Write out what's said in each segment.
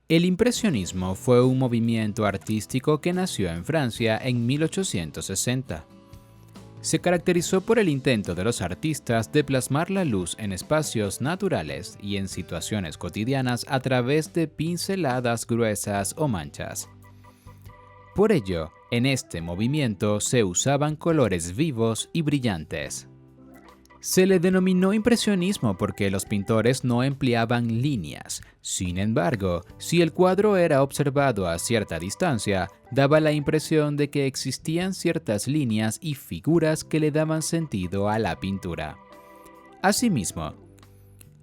El impresionismo fue un movimiento artístico que nació en Francia en 1860. Se caracterizó por el intento de los artistas de plasmar la luz en espacios naturales y en situaciones cotidianas a través de pinceladas gruesas o manchas. Por ello, en este movimiento se usaban colores vivos y brillantes. Se le denominó impresionismo porque los pintores no empleaban líneas. Sin embargo, si el cuadro era observado a cierta distancia, daba la impresión de que existían ciertas líneas y figuras que le daban sentido a la pintura. Asimismo,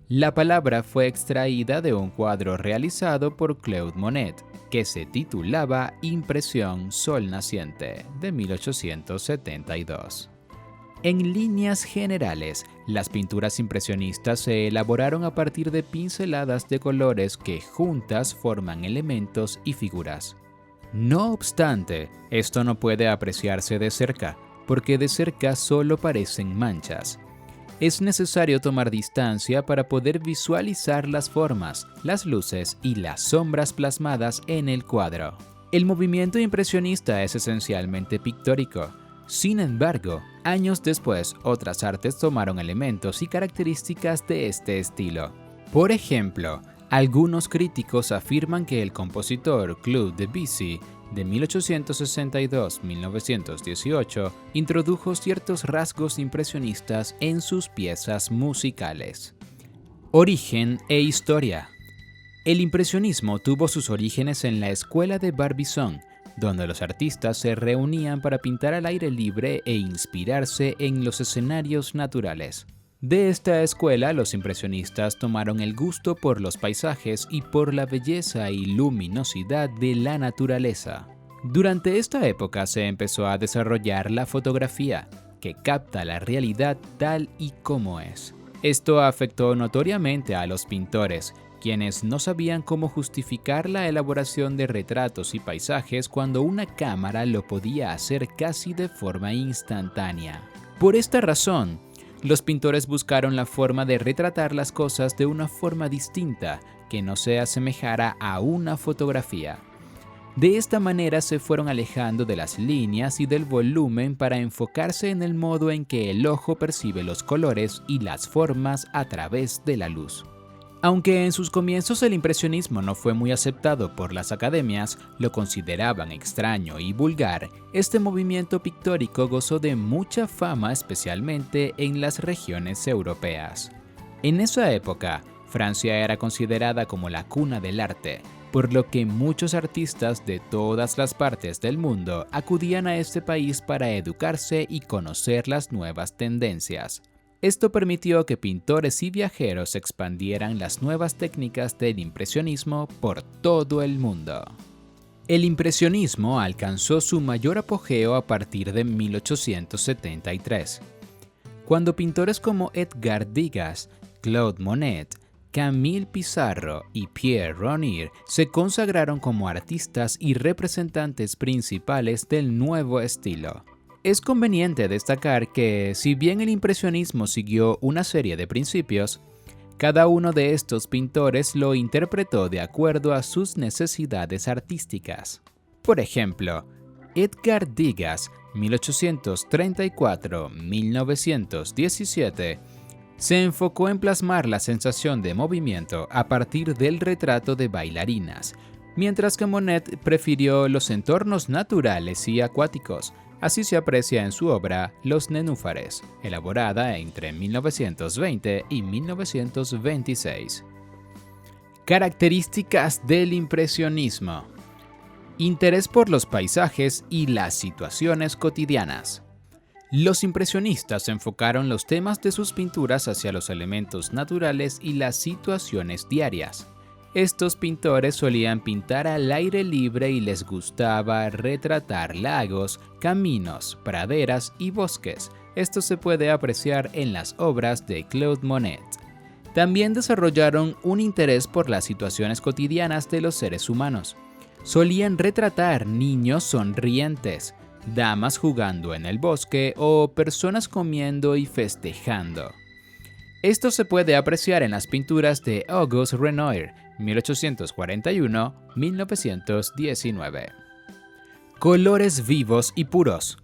la palabra fue extraída de un cuadro realizado por Claude Monet, que se titulaba Impresión Sol Naciente, de 1872. En líneas generales, las pinturas impresionistas se elaboraron a partir de pinceladas de colores que juntas forman elementos y figuras. No obstante, esto no puede apreciarse de cerca, porque de cerca solo parecen manchas. Es necesario tomar distancia para poder visualizar las formas, las luces y las sombras plasmadas en el cuadro. El movimiento impresionista es esencialmente pictórico. Sin embargo, años después, otras artes tomaron elementos y características de este estilo. Por ejemplo, algunos críticos afirman que el compositor Claude Debussy, de 1862-1918, introdujo ciertos rasgos impresionistas en sus piezas musicales. Origen e historia. El impresionismo tuvo sus orígenes en la escuela de Barbizon, donde los artistas se reunían para pintar al aire libre e inspirarse en los escenarios naturales. De esta escuela, los impresionistas tomaron el gusto por los paisajes y por la belleza y luminosidad de la naturaleza. Durante esta época se empezó a desarrollar la fotografía, que capta la realidad tal y como es. Esto afectó notoriamente a los pintores, quienes no sabían cómo justificar la elaboración de retratos y paisajes cuando una cámara lo podía hacer casi de forma instantánea. Por esta razón, los pintores buscaron la forma de retratar las cosas de una forma distinta, que no se asemejara a una fotografía. De esta manera se fueron alejando de las líneas y del volumen para enfocarse en el modo en que el ojo percibe los colores y las formas a través de la luz. Aunque en sus comienzos el impresionismo no fue muy aceptado por las academias, lo consideraban extraño y vulgar, este movimiento pictórico gozó de mucha fama especialmente en las regiones europeas. En esa época, Francia era considerada como la cuna del arte, por lo que muchos artistas de todas las partes del mundo acudían a este país para educarse y conocer las nuevas tendencias. Esto permitió que pintores y viajeros expandieran las nuevas técnicas del impresionismo por todo el mundo. El impresionismo alcanzó su mayor apogeo a partir de 1873, cuando pintores como Edgar Degas, Claude Monet, Camille Pissarro y Pierre Ronier se consagraron como artistas y representantes principales del nuevo estilo. Es conveniente destacar que, si bien el impresionismo siguió una serie de principios, cada uno de estos pintores lo interpretó de acuerdo a sus necesidades artísticas. Por ejemplo, Edgar Degas, 1834-1917, se enfocó en plasmar la sensación de movimiento a partir del retrato de bailarinas, mientras que Monet prefirió los entornos naturales y acuáticos. Así se aprecia en su obra Los Nenúfares, elaborada entre 1920 y 1926. Características del impresionismo. Interés por los paisajes y las situaciones cotidianas. Los impresionistas enfocaron los temas de sus pinturas hacia los elementos naturales y las situaciones diarias. Estos pintores solían pintar al aire libre y les gustaba retratar lagos, caminos, praderas y bosques. Esto se puede apreciar en las obras de Claude Monet. También desarrollaron un interés por las situaciones cotidianas de los seres humanos. Solían retratar niños sonrientes, damas jugando en el bosque o personas comiendo y festejando. Esto se puede apreciar en las pinturas de Auguste Renoir, 1841-1919. Colores vivos y puros.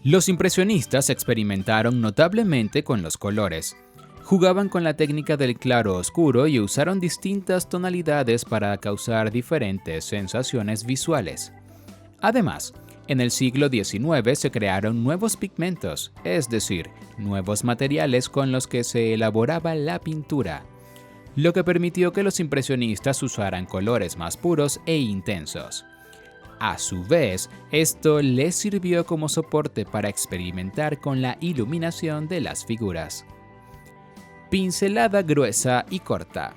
Los impresionistas experimentaron notablemente con los colores. Jugaban con la técnica del claro-oscuro y usaron distintas tonalidades para causar diferentes sensaciones visuales. Además, en el siglo XIX se crearon nuevos pigmentos, es decir, nuevos materiales con los que se elaboraba la pintura, lo que permitió que los impresionistas usaran colores más puros e intensos. A su vez, esto les sirvió como soporte para experimentar con la iluminación de las figuras. Pincelada gruesa y corta.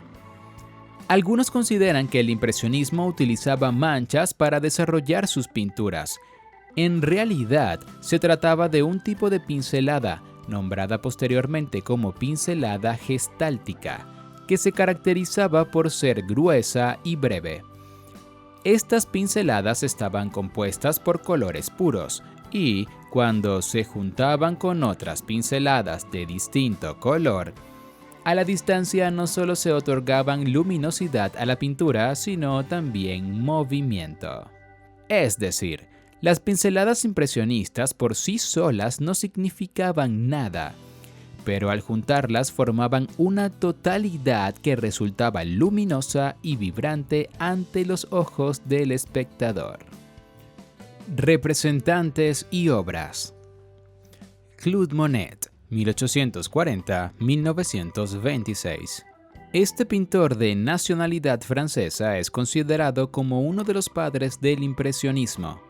Algunos consideran que el impresionismo utilizaba manchas para desarrollar sus pinturas. En realidad, se trataba de un tipo de pincelada, nombrada posteriormente como pincelada gestáltica, que se caracterizaba por ser gruesa y breve. Estas pinceladas estaban compuestas por colores puros y, cuando se juntaban con otras pinceladas de distinto color, a la distancia no solo se otorgaban luminosidad a la pintura, sino también movimiento. Es decir, las pinceladas impresionistas por sí solas no significaban nada, pero al juntarlas formaban una totalidad que resultaba luminosa y vibrante ante los ojos del espectador. Representantes y obras. Claude Monet, 1840-1926. Este pintor de nacionalidad francesa es considerado como uno de los padres del impresionismo.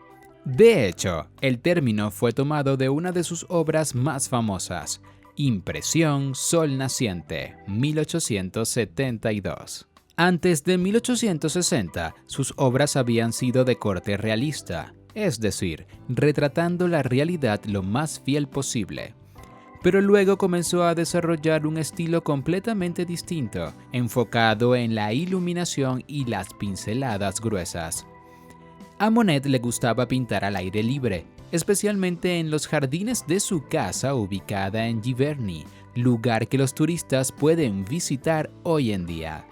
De hecho, el término fue tomado de una de sus obras más famosas, Impresión Sol Naciente, 1872. Antes de 1860, sus obras habían sido de corte realista, es decir, retratando la realidad lo más fiel posible. Pero luego comenzó a desarrollar un estilo completamente distinto, enfocado en la iluminación y las pinceladas gruesas. A Monet le gustaba pintar al aire libre, especialmente en los jardines de su casa ubicada en Giverny, lugar que los turistas pueden visitar hoy en día.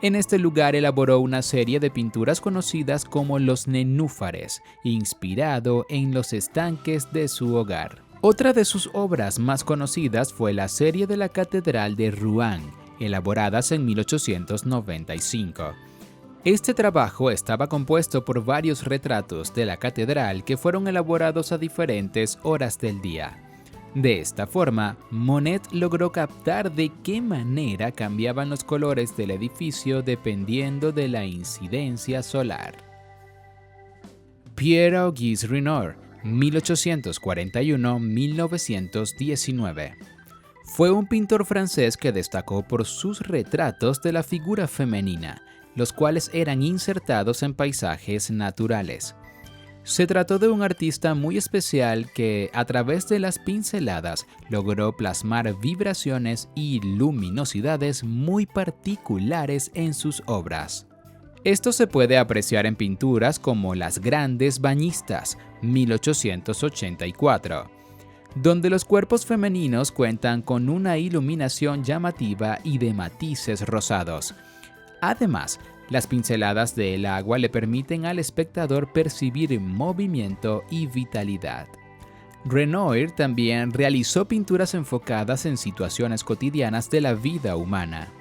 En este lugar elaboró una serie de pinturas conocidas como los nenúfares, inspirado en los estanques de su hogar. Otra de sus obras más conocidas fue la serie de la Catedral de Rouen, elaboradas en 1895. Este trabajo estaba compuesto por varios retratos de la catedral que fueron elaborados a diferentes horas del día. De esta forma, Monet logró captar de qué manera cambiaban los colores del edificio dependiendo de la incidencia solar. Pierre-Auguste Renoir, 1841-1919. Fue un pintor francés que destacó por sus retratos de la figura femenina, los cuales eran insertados en paisajes naturales. Se trató de un artista muy especial que, a través de las pinceladas, logró plasmar vibraciones y luminosidades muy particulares en sus obras. Esto se puede apreciar en pinturas como Las Grandes Bañistas, 1884, donde los cuerpos femeninos cuentan con una iluminación llamativa y de matices rosados. Además, las pinceladas del agua le permiten al espectador percibir movimiento y vitalidad. Renoir también realizó pinturas enfocadas en situaciones cotidianas de la vida humana.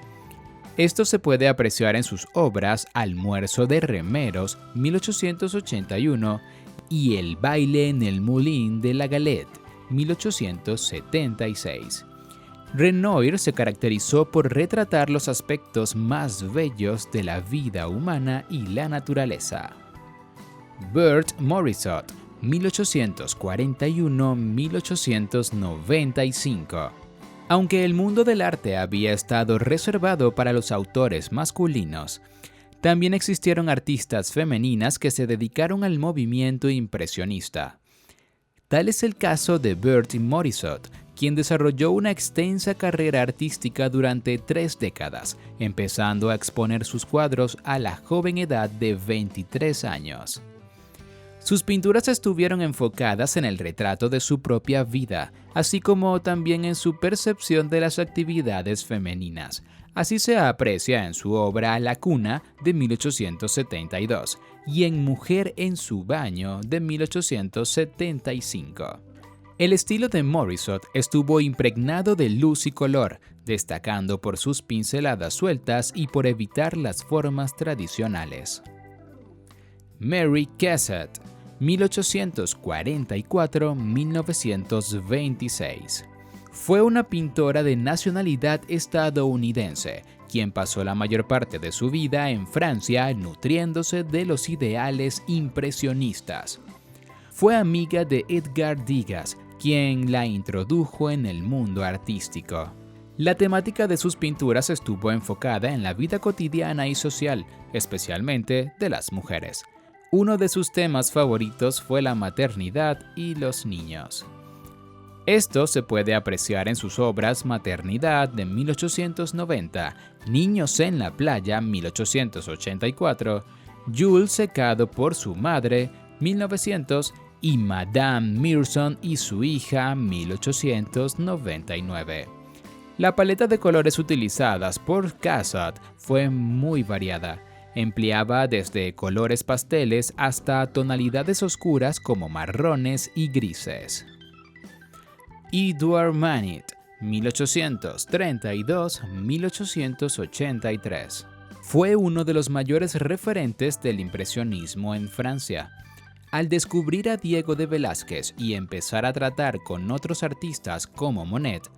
Esto se puede apreciar en sus obras Almuerzo de Remeros, 1881, y El baile en el Moulin de la Galette, 1876. Renoir se caracterizó por retratar los aspectos más bellos de la vida humana y la naturaleza. Bert Morisot, 1841-1895. Aunque el mundo del arte había estado reservado para los autores masculinos, también existieron artistas femeninas que se dedicaron al movimiento impresionista. Tal es el caso de Berthe Morisot, quien desarrolló una extensa carrera artística durante 3 décadas, empezando a exponer sus cuadros a la joven edad de 23 años. Sus pinturas estuvieron enfocadas en el retrato de su propia vida, así como también en su percepción de las actividades femeninas. Así se aprecia en su obra La cuna de 1872 y en Mujer en su baño de 1875. El estilo de Morisot estuvo impregnado de luz y color, destacando por sus pinceladas sueltas y por evitar las formas tradicionales. Mary Cassatt, 1844-1926. Fue una pintora de nacionalidad estadounidense, quien pasó la mayor parte de su vida en Francia nutriéndose de los ideales impresionistas. Fue amiga de Edgar Degas, quien la introdujo en el mundo artístico. La temática de sus pinturas estuvo enfocada en la vida cotidiana y social, especialmente de las mujeres. Uno de sus temas favoritos fue la maternidad y los niños. Esto se puede apreciar en sus obras Maternidad de 1890, Niños en la playa 1884, Jules secado por su madre 1900 y Madame Mierson y su hija 1899. La paleta de colores utilizadas por Cassatt fue muy variada. Empleaba desde colores pasteles hasta tonalidades oscuras como marrones y grises. Edouard Manet, 1832-1883. Fue uno de los mayores referentes del impresionismo en Francia. Al descubrir a Diego de Velázquez y empezar a tratar con otros artistas como Monet,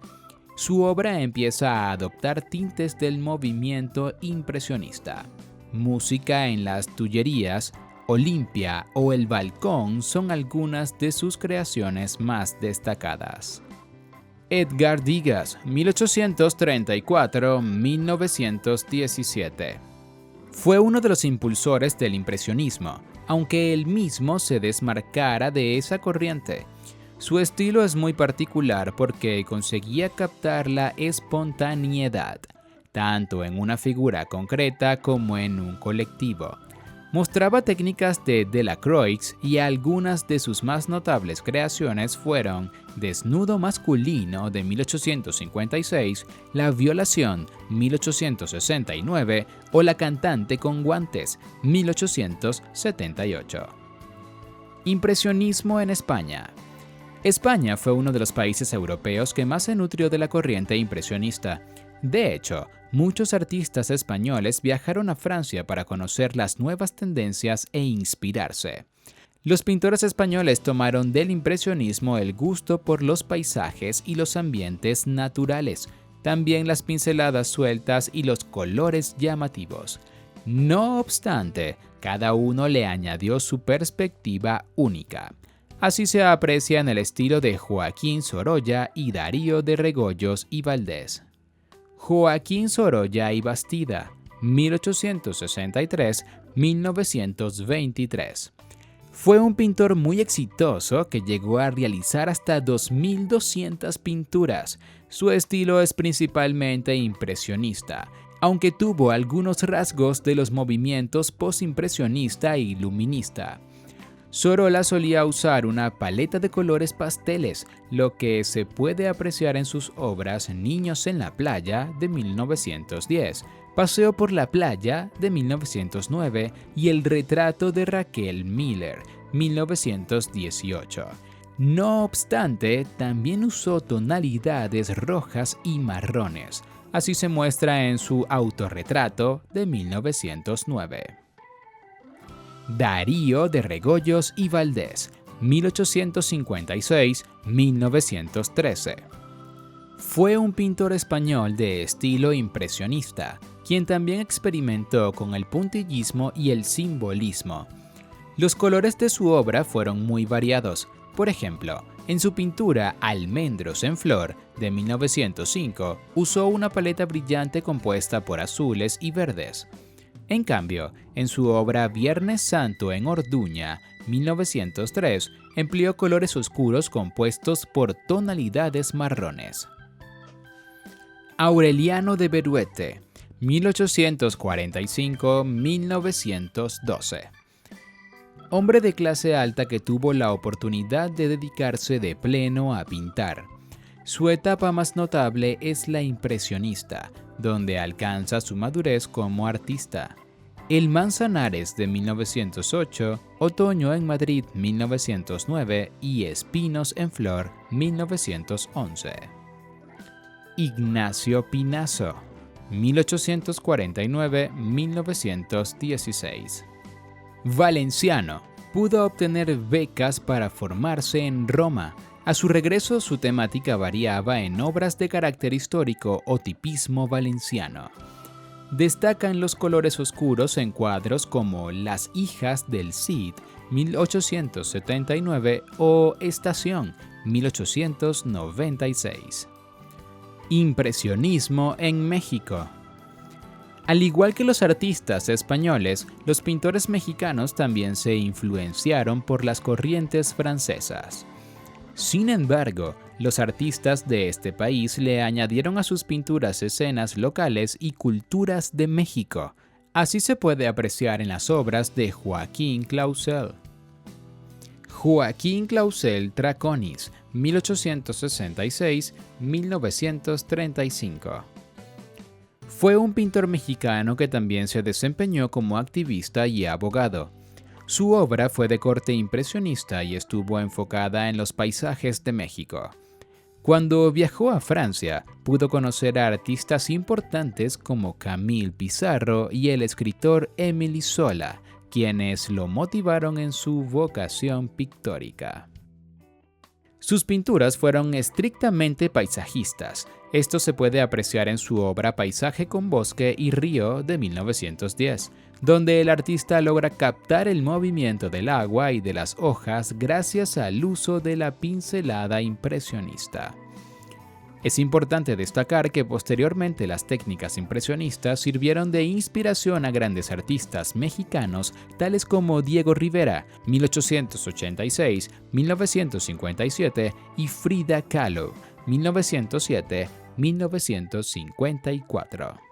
su obra empieza a adoptar tintes del movimiento impresionista. Música en las Tullerías, Olimpia o El Balcón son algunas de sus creaciones más destacadas. Edgar Degas, 1834-1917. Fue uno de los impulsores del impresionismo, aunque él mismo se desmarcara de esa corriente. Su estilo es muy particular porque conseguía captar la espontaneidad, tanto en una figura concreta como en un colectivo. Mostraba técnicas de Delacroix y algunas de sus más notables creaciones fueron Desnudo masculino de 1856, La violación 1869 o La cantante con guantes 1878. Impresionismo en España. España fue uno de los países europeos que más se nutrió de la corriente impresionista. De hecho, muchos artistas españoles viajaron a Francia para conocer las nuevas tendencias e inspirarse. Los pintores españoles tomaron del impresionismo el gusto por los paisajes y los ambientes naturales, también las pinceladas sueltas y los colores llamativos. No obstante, cada uno le añadió su perspectiva única. Así se aprecia en el estilo de Joaquín Sorolla y Darío de Regoyos y Valdés. Joaquín Sorolla y Bastida, 1863-1923. Fue un pintor muy exitoso que llegó a realizar hasta 2.200 pinturas. Su estilo es principalmente impresionista, aunque tuvo algunos rasgos de los movimientos postimpresionista y luminista. Sorolla solía usar una paleta de colores pasteles, lo que se puede apreciar en sus obras Niños en la playa de 1910, Paseo por la playa de 1909 y El retrato de Raquel Miller, 1918. No obstante, también usó tonalidades rojas y marrones. Así se muestra en su autorretrato de 1909. Darío de Regoyos y Valdés, 1856-1913. Fue un pintor español de estilo impresionista, quien también experimentó con el puntillismo y el simbolismo. Los colores de su obra fueron muy variados. Por ejemplo, en su pintura Almendros en flor, de 1905, usó una paleta brillante compuesta por azules y verdes. En cambio, en su obra Viernes Santo en Orduña, 1903, empleó colores oscuros compuestos por tonalidades marrones. Aureliano de Beruete, 1845-1912. hombre de clase alta que tuvo la oportunidad de dedicarse de pleno a pintar. Su etapa más notable es la impresionista, donde alcanza su madurez como artista. El Manzanares de 1908, Otoño en Madrid 1909 y Espinos en Flor 1911. Ignacio Pinazo, 1849-1916. Valenciano, pudo obtener becas para formarse en Roma. A su regreso, su temática variaba en obras de carácter histórico o tipismo valenciano. Destacan los colores oscuros en cuadros como Las hijas del Cid, 1879, o Estación, 1896. Impresionismo en México. Al igual que los artistas españoles, los pintores mexicanos también se influenciaron por las corrientes francesas. Sin embargo, los artistas de este país le añadieron a sus pinturas escenas locales y culturas de México. Así se puede apreciar en las obras de Joaquín Clausel. Joaquín Clausel Traconis, 1866-1935. Fue un pintor mexicano que también se desempeñó como activista y abogado. Su obra fue de corte impresionista y estuvo enfocada en los paisajes de México. Cuando viajó a Francia, pudo conocer a artistas importantes como Camille Pissarro y el escritor Émile Zola, quienes lo motivaron en su vocación pictórica. Sus pinturas fueron estrictamente paisajistas. Esto se puede apreciar en su obra Paisaje con bosque y río de 1910, donde el artista logra captar el movimiento del agua y de las hojas gracias al uso de la pincelada impresionista. Es importante destacar que posteriormente las técnicas impresionistas sirvieron de inspiración a grandes artistas mexicanos tales como Diego Rivera, 1886-1957, y Frida Kahlo, 1907-1954.